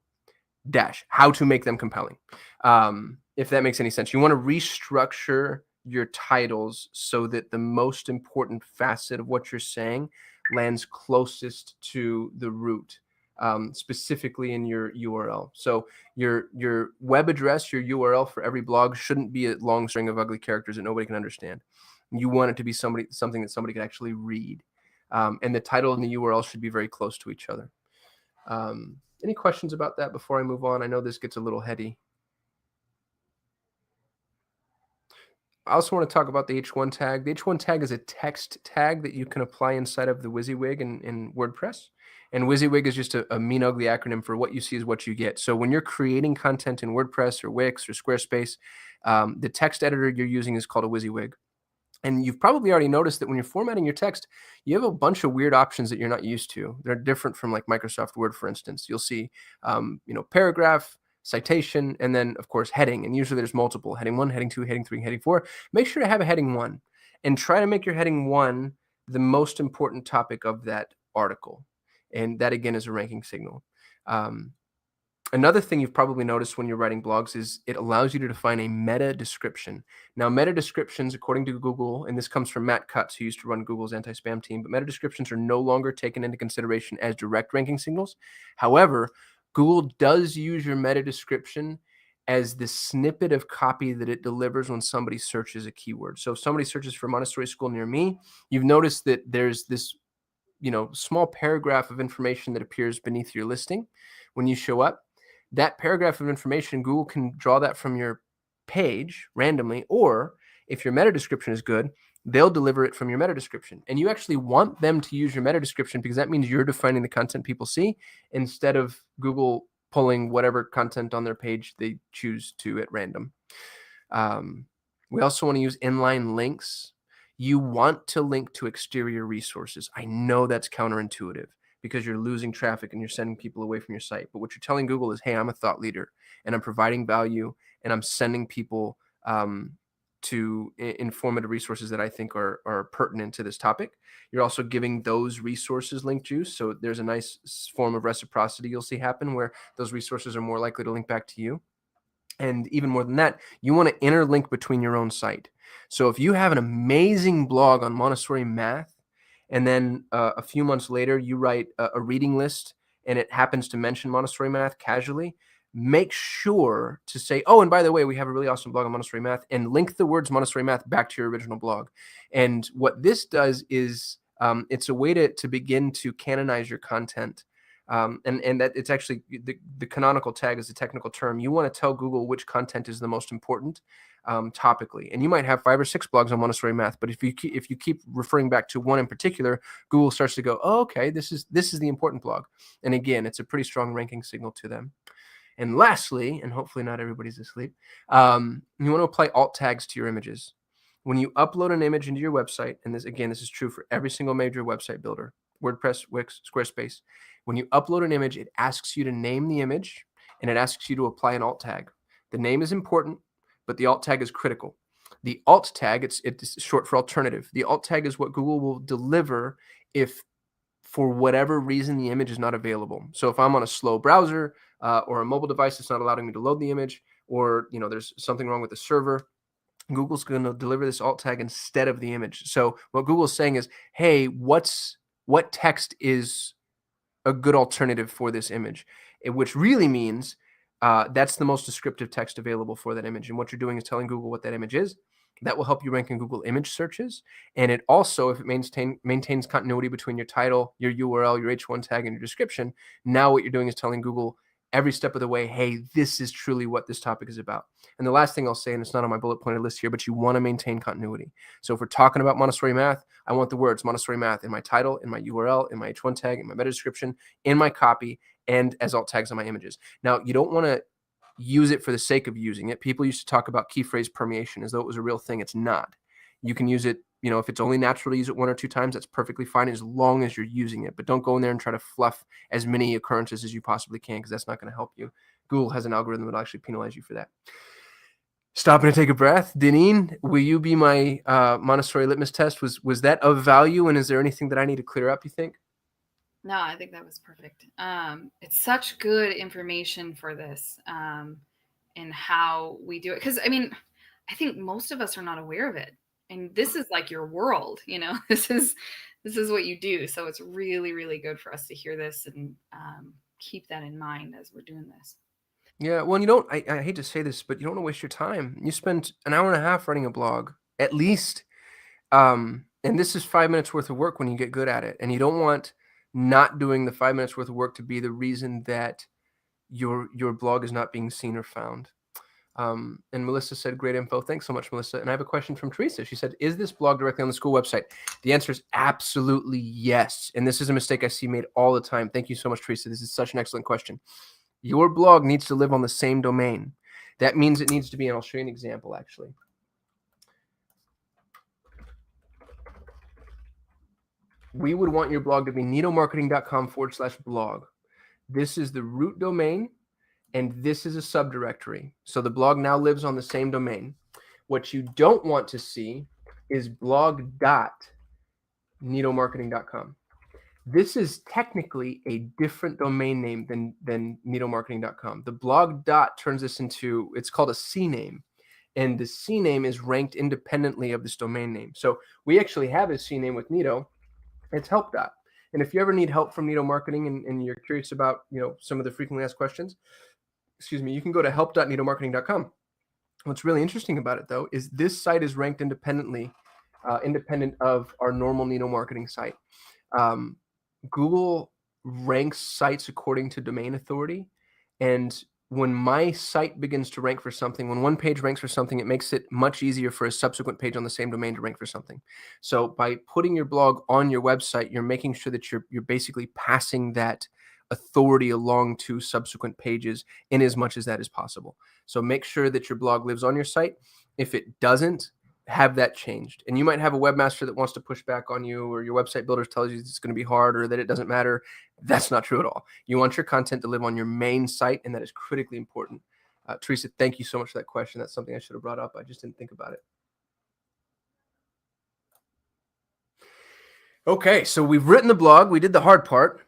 how to make them compelling. If that makes any sense. You want to restructure your titles so that the most important facet of what you're saying lands closest to the root, specifically in your URL. So your web address, your URL for every blog, shouldn't be a long string of ugly characters that nobody can understand. You want it to be something that somebody can actually read. And the title and the URL should be very close to each other. Any questions about that before I move on? I know this gets a little heady. I also want to talk about the H1 tag. The H1 tag is a text tag that you can apply inside of the WYSIWYG in WordPress. And WYSIWYG is just a mean, ugly acronym for what you see is what you get. So when you're creating content in WordPress or Wix or Squarespace, the text editor you're using is called a WYSIWYG. And you've probably already noticed that when you're formatting your text, you have a bunch of weird options that you're not used to. They're different from like Microsoft Word, for instance. You'll see, paragraph, citation, and then, of course, heading. And usually there's multiple: heading 1, heading 2, heading 3, heading 4. Make sure to have a heading 1 and try to make your heading 1 the most important topic of that article. And that, again, is a ranking signal. And Another thing you've probably noticed when you're writing blogs is it allows you to define a meta description. Now, meta descriptions, according to Google, and this comes from Matt Cutts, who used to run Google's anti-spam team, but meta descriptions are no longer taken into consideration as direct ranking signals. However, Google does use your meta description as the snippet of copy that it delivers when somebody searches a keyword. So if somebody searches for Montessori school near me, you've noticed that there's this small paragraph of information that appears beneath your listing when you show up. That paragraph of information, Google can draw that from your page randomly, or if your meta description is good, they'll deliver it from your meta description. And you actually want them to use your meta description because that means you're defining the content people see instead of Google pulling whatever content on their page they choose to at random. We also want to use inline links. You want to link to exterior resources. I know that's counterintuitive because you're losing traffic and you're sending people away from your site. But what you're telling Google is, hey, I'm a thought leader and I'm providing value and I'm sending people to informative resources that I think are pertinent to this topic. You're also giving those resources link juice. So there's a nice form of reciprocity you'll see happen where those resources are more likely to link back to you. And even more than that, you want to interlink between your own site. So if you have an amazing blog on Montessori math, and then a few months later, you write a reading list and it happens to mention Montessori math casually, make sure to say, oh, and by the way, we have a really awesome blog on Montessori math, and link the words Montessori math back to your original blog. And what this does is it's a way to begin to canonize your content. And that it's actually the canonical tag is the technical term. You want to tell Google which content is the most important topically. And you might have 5 or 6 blogs on Montessori math, but if you keep referring back to one in particular, Google starts to go, oh, okay, this is the important blog. And again, it's a pretty strong ranking signal to them. And lastly, and hopefully not everybody's asleep, you want to apply alt tags to your images. When you upload an image into your website, and this is true for every single major website builder, WordPress, Wix, Squarespace. When you upload an image, it asks you to name the image and it asks you to apply an alt tag. The name is important, but the alt tag is critical. The alt tag, it's short for alternative. The alt tag is what Google will deliver if for whatever reason the image is not available. So if I'm on a slow browser or a mobile device that's not allowing me to load the image, or there's something wrong with the server, Google's going to deliver this alt tag instead of the image. So what Google's saying is, hey, what text is a good alternative for this image? Which really means that's the most descriptive text available for that image. And what you're doing is telling Google what that image is. That will help you rank in Google image searches. And it also, if it maintains continuity between your title, your URL, your H1 tag, and your description, now what you're doing is telling Google every step of the way, hey, this is truly what this topic is about. And the last thing I'll say, and it's not on my bullet pointed list here, but you want to maintain continuity. So if we're talking about Montessori math, I want the words Montessori math in my title, in my URL, in my H1 tag, in my meta description, in my copy, and as alt tags on my images. Now, you don't want to use it for the sake of using it. People used to talk about key phrase permeation as though it was a real thing. It's not. You can use it, if it's only natural to use it 1 or 2 times, that's perfectly fine as long as you're using it. But don't go in there and try to fluff as many occurrences as you possibly can, because that's not going to help you. Google has an algorithm that will actually penalize you for that. Stop and take a breath. Deneen, will you be my Montessori litmus test? Was that of value? And is there anything that I need to clear up, you think? No, I think that was perfect. It's such good information for this and how we do it. Because, I think most of us are not aware of it. And this is like your world, this is what you do. So it's really, really good for us to hear this and keep that in mind as we're doing this. Yeah, well, I hate to say this, but you don't want to waste your time. You spend an hour and a half writing a blog, at least. And this is 5 minutes worth of work when you get good at it. And you don't want not doing the 5 minutes worth of work to be the reason that your blog is not being seen or found. And Melissa said, great info. Thanks so much, Melissa. And I have a question from Teresa. She said, is this blog directly on the school website? The answer is absolutely yes. And this is a mistake I see made all the time. Thank you so much, Teresa. This is such an excellent question. Your blog needs to live on the same domain. That means it needs to be, and I'll show you an example, actually. We would want your blog to be nitomarketing.com/blog. This is the root domain, and this is a subdirectory. So the blog now lives on the same domain. What you don't want to see is blog.nitomarketing.com. This is technically a different domain name than needlemarketing.com. The blog dot turns this into, it's called a C name. And the C name is ranked independently of this domain name. So we actually have a C name with Nido. It's help dot. And if you ever need help from Nido Marketing and you're curious about, some of the frequently asked questions, you can go to help.nidomarketing.com. What's really interesting about it, though, is this site is ranked independent of our normal Nido Marketing site. Google ranks sites according to domain authority. And when my site begins to rank for something, when one page ranks for something, it makes it much easier for a subsequent page on the same domain to rank for something. So by putting your blog on your website, you're making sure that you're basically passing that authority along to subsequent pages in as much as that is possible. So make sure that your blog lives on your site. If it doesn't, have that changed. And you might have a webmaster that wants to push back on you, or your website builder tells you it's going to be hard or that it doesn't matter. That's not true at all. You want your content to live on your main site, and that is critically important. Teresa, thank you so much for that question. That's something I should have brought up. I just didn't think about it. Okay, so we've written the blog. We did the hard part.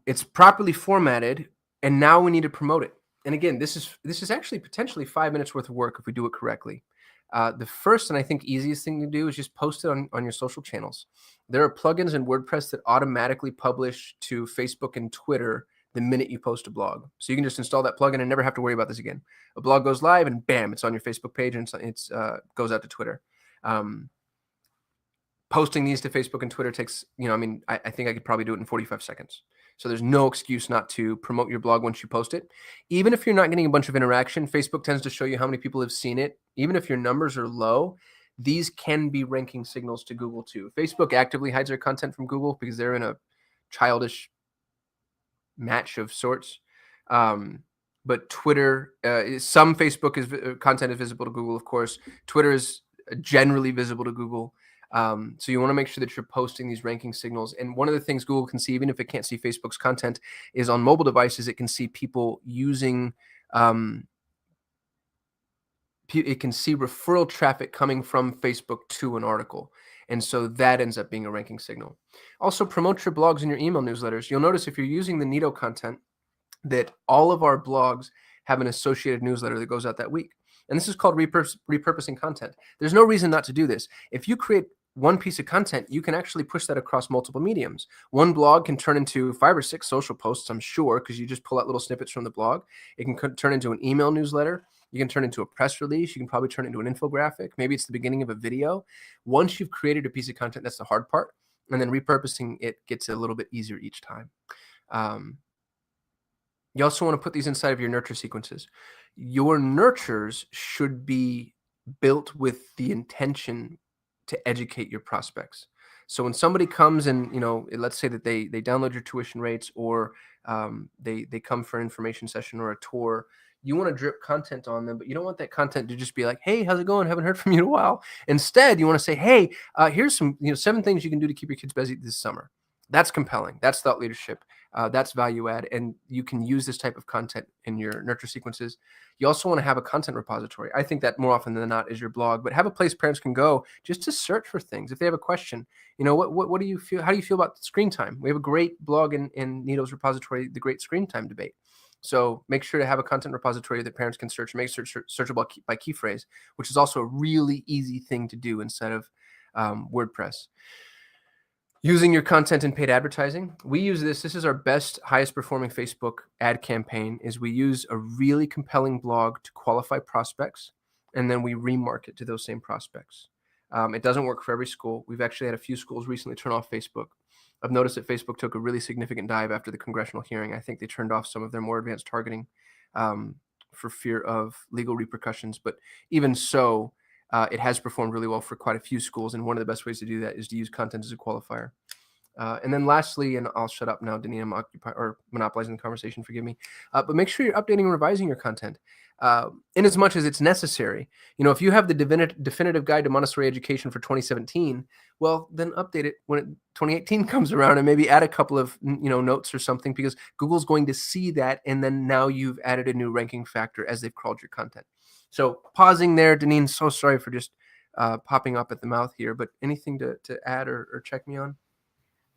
It's properly formatted, and now we need to promote it. And again, this is actually potentially 5 minutes worth of work if we do it correctly. The first and I think easiest thing to do is just post it on your social channels. There are plugins in WordPress that automatically publish to Facebook and Twitter the minute you post a blog. So you can just install that plugin and never have to worry about this again. A blog goes live and bam, it's on your Facebook page and it's goes out to Twitter. Posting these to Facebook and Twitter takes, I think I could probably do it in 45 seconds. So there's no excuse not to promote your blog once you post it. Even if you're not getting a bunch of interaction, Facebook tends to show you how many people have seen it. Even if your numbers are low, these can be ranking signals to Google too. Facebook actively hides their content from Google because they're in a childish match of sorts. But Twitter, some Facebook content is visible to Google, of course. Twitter is generally visible to Google. So you want to make sure that you're posting these ranking signals. And one of the things Google can see, even if it can't see Facebook's content, is on mobile devices, it can see people using, it can see referral traffic coming from Facebook to an article. And so that ends up being a ranking signal. Also, promote your blogs and your email newsletters. You'll notice if you're using the Nido content that all of our blogs have an associated newsletter that goes out that week. And this is called repurposing content. There's no reason not to do this. If you create one piece of content, you can actually push that across multiple mediums. One blog can turn into 5 or 6 social posts, I'm sure, because you just pull out little snippets from the blog. It can turn into an email newsletter. You can turn into a press release. You can probably turn it into an infographic. Maybe it's the beginning of a video. Once you've created a piece of content, that's the hard part. And then repurposing it gets a little bit easier each time. You also want to put these inside of your nurture sequences. Your nurtures should be built with the intention to educate your prospects. So when somebody comes and, let's say that they download your tuition rates, or they come for an information session or a tour, you want to drip content on them, but you don't want that content to just be like, hey, how's it going? Haven't heard from you in a while. Instead, you want to say, hey, here's some, 7 things you can do to keep your kids busy this summer. That's compelling. That's thought leadership. That's value add. And you can use this type of content in your nurture sequences. You also want to have a content repository. I think that more often than not is your blog, but have a place parents can go just to search for things. If they have a question, what do you feel? How do you feel about screen time? We have a great blog in Nido's repository, The Great Screen Time Debate. So make sure to have a content repository that parents can search, make searchable by key phrase, which is also a really easy thing to do instead of WordPress. Using your content in paid advertising. We use this. This is our best, highest performing Facebook ad campaign. Is we use a really compelling blog to qualify prospects, and then we remarket to those same prospects. It doesn't work for every school. We've actually had a few schools recently turn off Facebook. I've noticed that Facebook took a really significant dive after the congressional hearing. I think they turned off some of their more advanced targeting for fear of legal repercussions. But even so, it has performed really well for quite a few schools. And one of the best ways to do that is to use content as a qualifier. And then lastly, and I'll shut up now, Denise, I'm monopolizing the conversation, forgive me. But make sure you're updating and revising your content in as much as it's necessary. If you have the definitive guide to Montessori education for 2017, well, then update it when 2018 comes around and maybe add a couple of notes or something, because Google's going to see that. And then now you've added a new ranking factor as they've crawled your content. So pausing there, Deneen, so sorry for just popping up at the mouth here, but anything to add or check me on?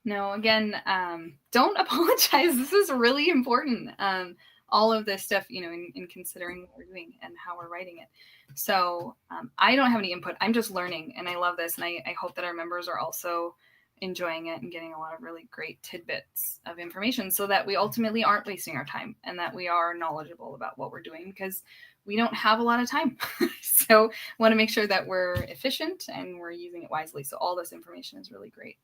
No, again, don't apologize. This is really important. All of this stuff, in considering what we're doing and how we're writing it. So I don't have any input. I'm just learning, and I love this. And I hope that our members are also enjoying it and getting a lot of really great tidbits of information so that we ultimately aren't wasting our time and that we are knowledgeable about what we're doing, because we don't have a lot of time. So want to make sure that we're efficient and we're using it wisely. So all this information is really great.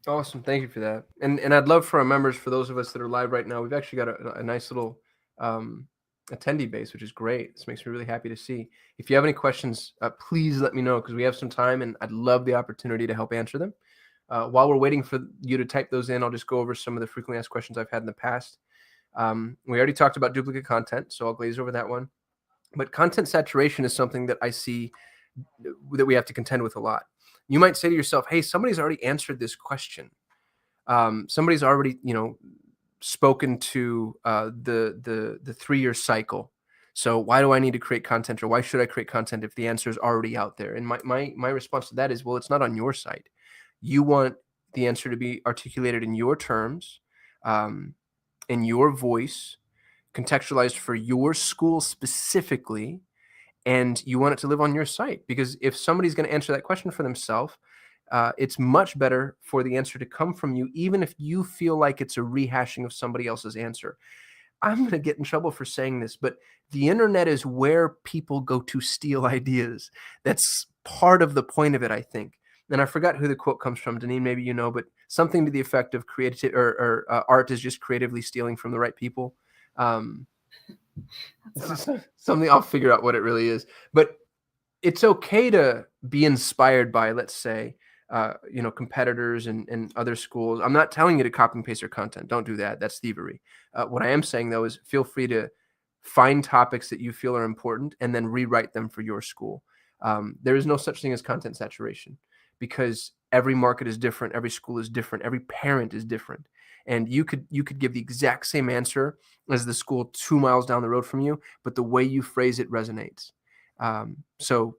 Awesome. Thank you for that. And I'd love for our members, for those of us that are live right now, we've actually got a nice little attendee base, which is great. This makes me really happy to see. If you have any questions, please let me know, because we have some time and I'd love the opportunity to help answer them. While we're waiting for you to type those in, I'll just go over some of the frequently asked questions I've had in the past. We already talked about duplicate content, so I'll glaze over that one. But content saturation is something that I see that we have to contend with a lot. You might say to yourself, hey, somebody's already answered this question. Somebody's already, spoken to the 3-year cycle. So why do I need to create content, or why should I create content if the answer is already out there? And my response to that is, well, it's not on your site. You want the answer to be articulated in your terms, in your voice, contextualized for your school specifically, and you want it to live on your site. Because if somebody's going to answer that question for themselves, it's much better for the answer to come from you, even if you feel like it's a rehashing of somebody else's answer. I'm going to get in trouble for saying this, but the internet is where people go to steal ideas. That's part of the point of it, I think. And I forgot who the quote comes from. Deneen, maybe you know, but something to the effect of creative or art is just creatively stealing from the right people. Something, I'll figure out what it really is. But it's okay to be inspired by, let's say, competitors and other schools. I'm not telling you to copy and paste their content. Don't do that. That's thievery. What I am saying, though, is feel free to find topics that you feel are important and then rewrite them for your school. There is no such thing as content saturation, because every market is different. Every school is different. Every parent is different. And you could give the exact same answer as the school 2 miles down the road from you, but the way you phrase it resonates. So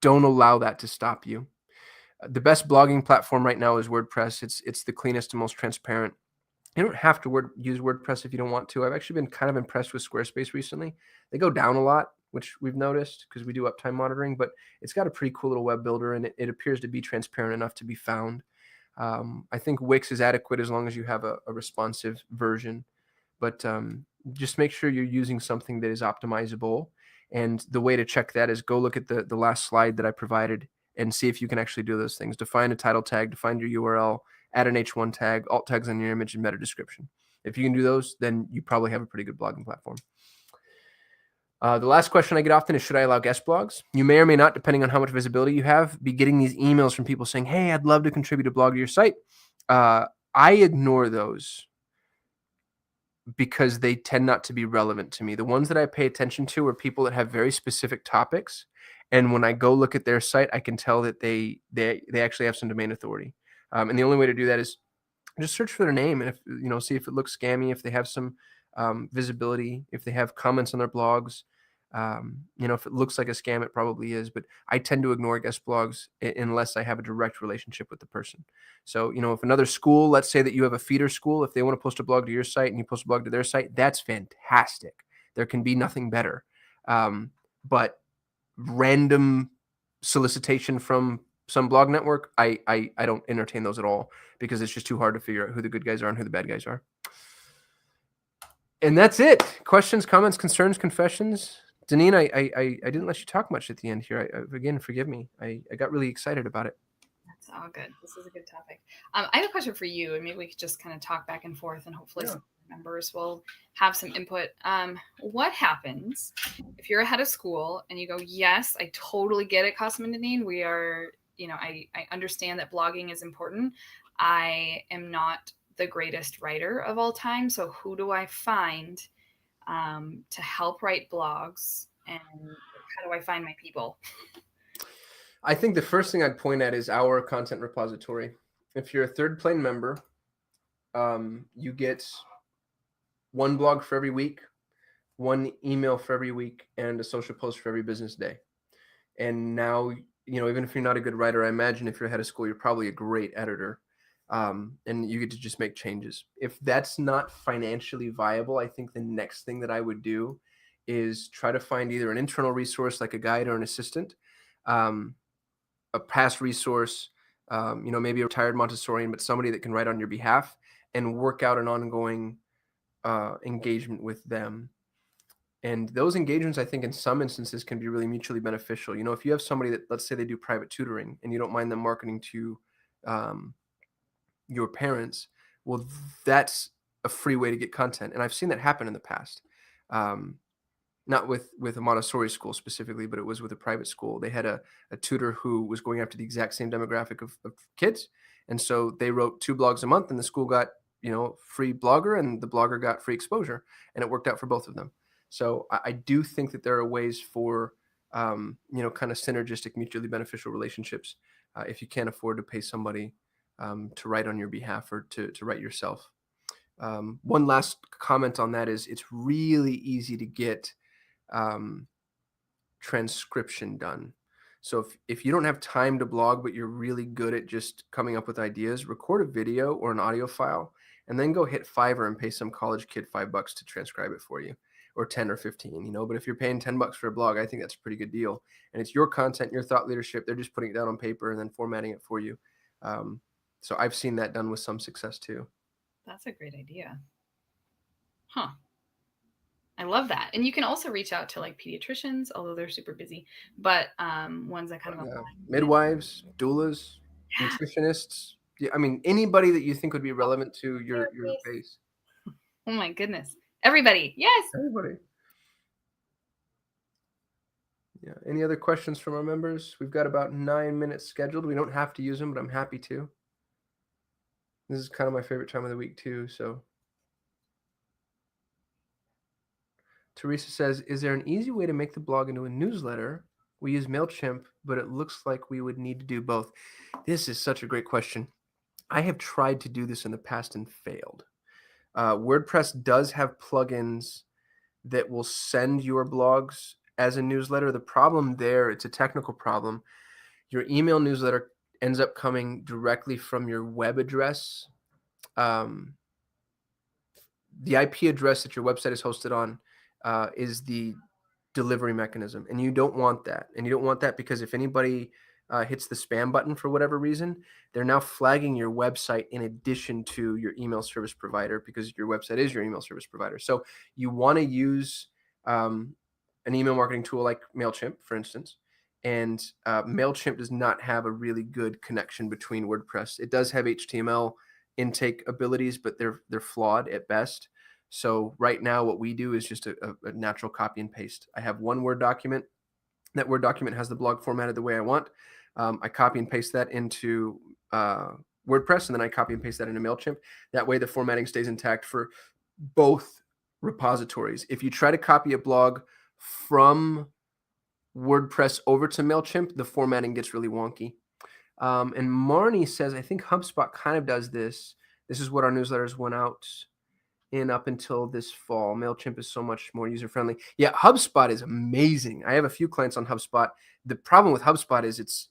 don't allow that to stop you. The best blogging platform right now is WordPress. It's the cleanest and most transparent. You don't have to use WordPress if you don't want to. I've actually been kind of impressed with Squarespace recently. They go down a lot, which we've noticed because we do uptime monitoring, but it's got a pretty cool little web builder, and it appears to be transparent enough to be found. I think Wix is adequate as long as you have a responsive version, but just make sure you're using something that is optimizable. And the way to check that is go look at the last slide that I provided and see if you can actually do those things. Define a title tag, define your URL, add an H1 tag, alt tags on your image, and meta description. If you can do those, then you probably have a pretty good blogging platform. The last question I get often is, should I allow guest blogs? You may or may not, depending on how much visibility you have, be getting these emails from people saying, hey, I'd love to contribute a blog to your site. I ignore those because they tend not to be relevant to me. The ones that I pay attention to are people that have very specific topics. And when I go look at their site, I can tell that they actually have some domain authority. And the only way to do that is just search for their name and see if it looks scammy, if they have some visibility, if they have comments on their blogs. If it looks like a scam, it probably is. But I tend to ignore guest blogs unless I have a direct relationship with the person. So, if another school, let's say that you have a feeder school, if they want to post a blog to your site and you post a blog to their site, that's fantastic. There can be nothing better. But random solicitation from some blog network, I don't entertain those at all, because it's just too hard to figure out who the good guys are and who the bad guys are. And that's it. Questions, comments, concerns, confessions. Deneen, I didn't let you talk much at the end here. Again, forgive me. I got really excited about it. That's all good. This is a good topic. I have a question for you, and maybe we could just kind of talk back and forth, and hopefully some members will have some input. What happens if you're ahead of school and you go, yes, I totally get it, Cosmo and Deneen. We are, I understand that blogging is important. I am not the greatest writer of all time. So who do I find to help write blogs, and how do I find my people? I think the first thing I'd point at is our content repository. If you're a third plane member, you get one blog for every week, one email for every week, and a social post for every business day. And now, even if you're not a good writer, I imagine if you're ahead of school, you're probably a great editor. and you get to just make changes. If that's not financially viable, I think the next thing that I would do is try to find either an internal resource like a guide or an assistant, um, a past resource, maybe a retired Montessorian, but somebody that can write on your behalf and work out an ongoing engagement with them. And those engagements, I think, in some instances can be really mutually beneficial. If you have somebody that, let's say, they do private tutoring and you don't mind them marketing to um, your parents, well, that's a free way to get content. And I've seen that happen in the past. Um, Not with a Montessori school specifically, but it was with a private school. They had a tutor who was going after the exact same demographic of kids. And so they wrote 2 blogs a month and the school got, free blogger and the blogger got free exposure, and it worked out for both of them. So I do think that there are ways for, kind of synergistic, mutually beneficial relationships if you can't afford to pay somebody to write on your behalf or to write yourself. One last comment on that is it's really easy to get um, transcription done. So if you don't have time to blog, but you're really good at just coming up with ideas, record a video or an audio file, and then go hit Fiverr and pay some college kid $5 to transcribe it for you, or 10 or 15, but if you're paying $10 for a blog, I think that's a pretty good deal. And it's your content, your thought leadership. They're just putting it down on paper and then formatting it for you. So I've seen that done with some success too. That's a great idea. Huh. I love that. And you can also reach out to like pediatricians, although they're super busy, but ones that kind of midwives, doulas, nutritionists. Yeah, I mean, anybody that you think would be relevant to your base. Oh my goodness. Everybody. Yes. Everybody. Yeah. Any other questions from our members? We've got about 9 minutes scheduled. We don't have to use them, but I'm happy to. This is kind of my favorite time of the week too, so. Teresa says, is there an easy way to make the blog into a newsletter? We use MailChimp, but it looks like we would need to do both. This is such a great question. I have tried to do this in the past and failed. WordPress does have plugins that will send your blogs as a newsletter. The problem there, it's a technical problem. Your email newsletter ends up coming directly from your web address. The IP address that your website is hosted on is the delivery mechanism, and you don't want that. And you don't want that because if anybody hits the spam button for whatever reason, they're now flagging your website in addition to your email service provider, because your website is your email service provider. So you want to use an email marketing tool like MailChimp, for instance. And MailChimp does not have a really good connection between WordPress. It does have HTML intake abilities, but they're flawed at best. So right now what we do is just a natural copy and paste. I have one Word document. That Word document has the blog formatted the way I want. I copy and paste that into WordPress, and then I copy and paste that into MailChimp. That way the formatting stays intact for both repositories. If you try to copy a blog from WordPress over to MailChimp, the formatting gets really wonky. And Marnie says, I think HubSpot kind of does this. This is what our newsletters went out in up until this fall. MailChimp is so much more user-friendly. Yeah, HubSpot is amazing. I have a few clients on HubSpot. The problem with HubSpot is it's,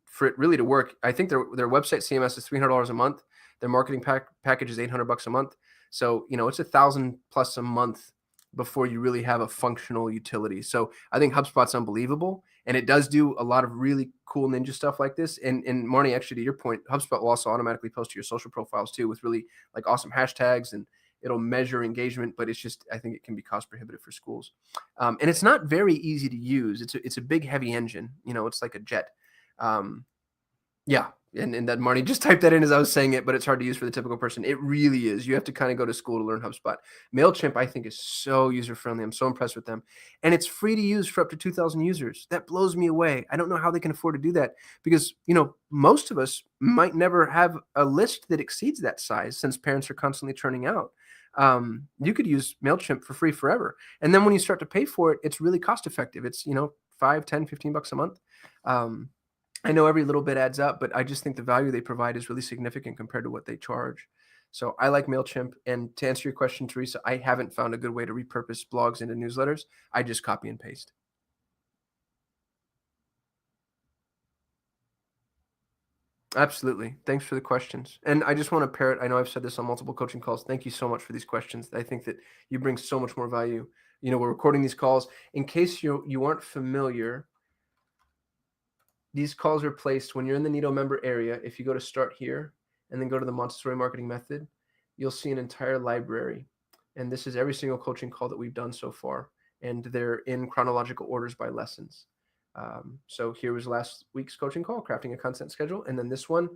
for it really to work, I think their website CMS is $300 a month. Their marketing package is $800 a month. So, it's $1,000+ a month before you really have a functional utility. So I think HubSpot's unbelievable. And it does do a lot of really cool ninja stuff like this. And Marnie, actually, to your point, HubSpot will also automatically post to your social profiles too, with really like awesome hashtags, and it'll measure engagement, but it's just, I think it can be cost prohibitive for schools. And it's not very easy to use. It's a big, heavy engine. It's like a jet. Yeah. And that Marnie just typed that in as I was saying it, but it's hard to use for the typical person. It really is. You have to kind of go to school to learn HubSpot. MailChimp, I think, is so user-friendly. I'm so impressed with them. And it's free to use for up to 2,000 users. That blows me away. I don't know how they can afford to do that because, most of us might never have a list that exceeds that size since parents are constantly churning out. You could use MailChimp for free forever. And then when you start to pay for it, it's really cost effective. It's, $5, $10, $15 a month. I know every little bit adds up, but I just think the value they provide is really significant compared to what they charge. So I like MailChimp. And to answer your question, Teresa, I haven't found a good way to repurpose blogs into newsletters. I just copy and paste. Absolutely. Thanks for the questions. And I just want to parrot, I know I've said this on multiple coaching calls. Thank you so much for these questions. I think that you bring so much more value. We're recording these calls. In case you aren't familiar, these calls are placed when you're in the Nido member area. If you go to start here and then go to the Montessori Marketing Method, you'll see an entire library. And this is every single coaching call that we've done so far. And they're in chronological orders by lessons. So here was last week's coaching call, crafting a content schedule. And then this one,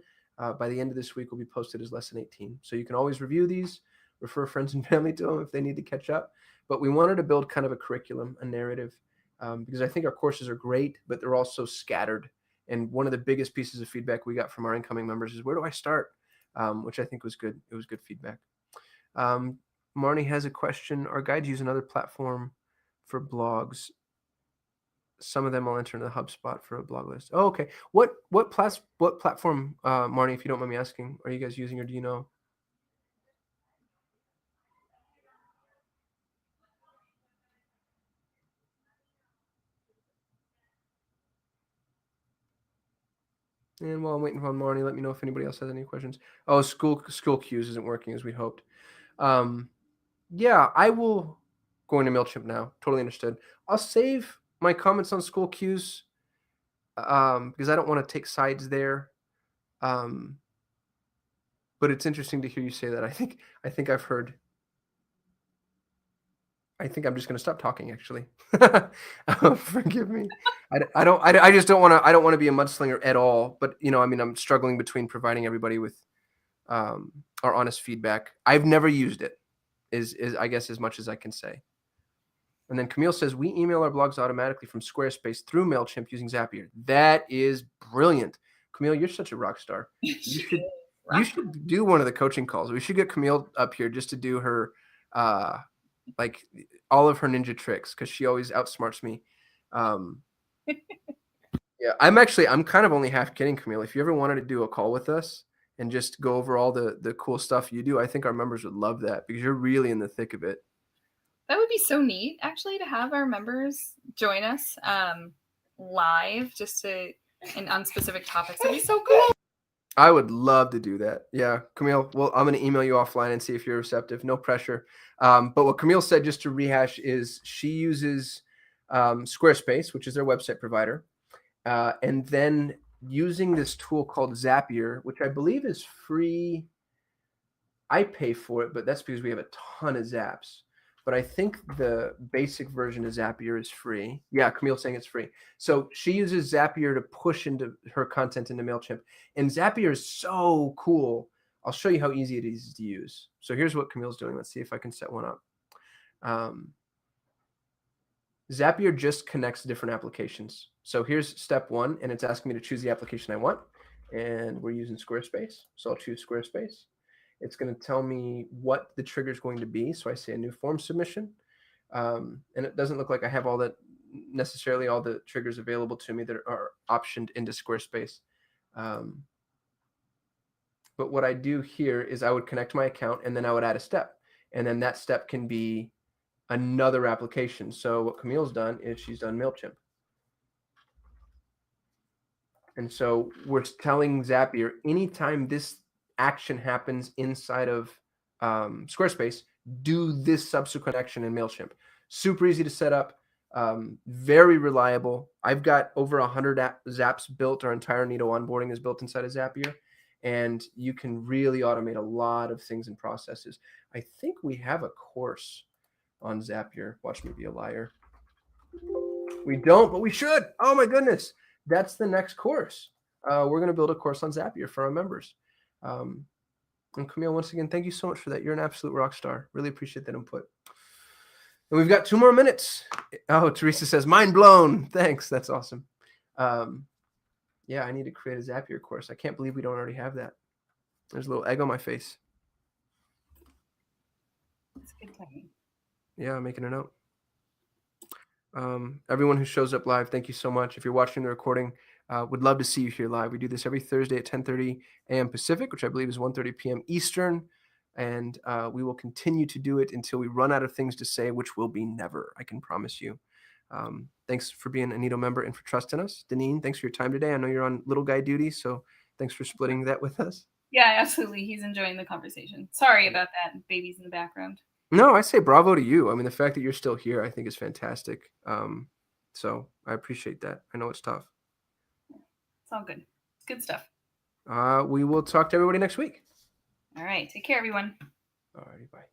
by the end of this week, will be posted as lesson 18. So you can always review these, refer friends and family to them if they need to catch up. But we wanted to build kind of a curriculum, a narrative, because I think our courses are great, but they're also scattered. And one of the biggest pieces of feedback we got from our incoming members is, where do I start? Which I think was good. It was good feedback. Marnie has a question. Our guides use another platform for blogs. Some of them I'll enter into the HubSpot for a blog list. Oh, okay. What platform, Marnie, if you don't mind me asking, are you guys using, or do you know? And while I'm waiting for Marnie, let me know if anybody else has any questions. Oh, school queues isn't working as we hoped. Yeah, I will go into MailChimp now. Totally understood. I'll save my comments on school queues because I don't want to take sides there. But it's interesting to hear you say that. I think I've heard. I think I'm just going to stop talking. Actually, forgive me. I just don't want to. I don't want to be a mudslinger at all. But I'm struggling between providing everybody with our honest feedback. I've never used it. Is I guess as much as I can say. And then Camille says, we email our blogs automatically from Squarespace through MailChimp using Zapier. That is brilliant. Camille, you're such a rock star. You should do one of the coaching calls. We should get Camille up here just to do her, like all of her ninja tricks, because she always outsmarts me. Yeah, I'm kind of only half kidding, Camille. If you ever wanted to do a call with us and just go over all the cool stuff you do, I think our members would love that, because you're really in the thick of it. That would be so neat, actually, to have our members join us live, just and on specific topics. That'd be so cool. I would love to do that. Yeah, Camille. Well, I'm going to email you offline and see if you're receptive. No pressure. But what Camille said, just to rehash, is she uses Squarespace, which is their website provider, and then using this tool called Zapier, which I believe is free. I pay for it, but that's because we have a ton of Zaps. But I think the basic version of Zapier is free. Yeah, Camille's saying it's free. So she uses Zapier to push into her content into MailChimp. And Zapier is so cool. I'll show you how easy it is to use. So here's what Camille's doing. Let's see if I can set one up. Zapier just connects different applications. So here's step one, and it's asking me to choose the application I want. And we're using Squarespace. So I'll choose Squarespace. It's going to tell me what the trigger is going to be. So I say a new form submission. And it doesn't look like I have all necessarily all the triggers available to me that are optioned into Squarespace. But what I do here is I would connect my account, and then I would add a step. And then that step can be another application. So what Camille's done is she's done MailChimp. And so we're telling Zapier, anytime this action happens inside of Squarespace, do this subsequent action in MailChimp. Super easy to set up, very reliable. I've got over 100 Zaps built. Our entire Nido onboarding is built inside of Zapier, and you can really automate a lot of things and processes. I think we have a course on Zapier. Watch me be a liar. We don't, but we should. Oh my goodness. That's the next course. We're going to build a course on Zapier for our members. And Camille, once again, thank you so much for that. You're an absolute rock star. Really appreciate that input. And we've got 2 more minutes. Oh, Teresa says, mind blown. Thanks. That's awesome. Yeah, I need to create a Zapier course. I can't believe we don't already have that. There's a little egg on my face. That's a good timing. Yeah, I'm making a note. Everyone who shows up live, thank you so much. If you're watching the recording, would love to see you here live. We do this every Thursday at 10:30 a.m. Pacific, which I believe is 1:30 p.m. Eastern. And we will continue to do it until we run out of things to say, which will be never, I can promise you. Thanks for being a Nido member and for trusting us. Deneen, thanks for your time today. I know you're on little guy duty, so Thanks for splitting that with us. Yeah, absolutely. He's enjoying the conversation. Sorry about that. Babies in the background. No, I say bravo to you. I mean, the fact that you're still here, I think is fantastic. So I appreciate that. I know it's tough. It's all good. It's good stuff. We will talk to everybody next week. All right. Take care, everyone. All righty, bye.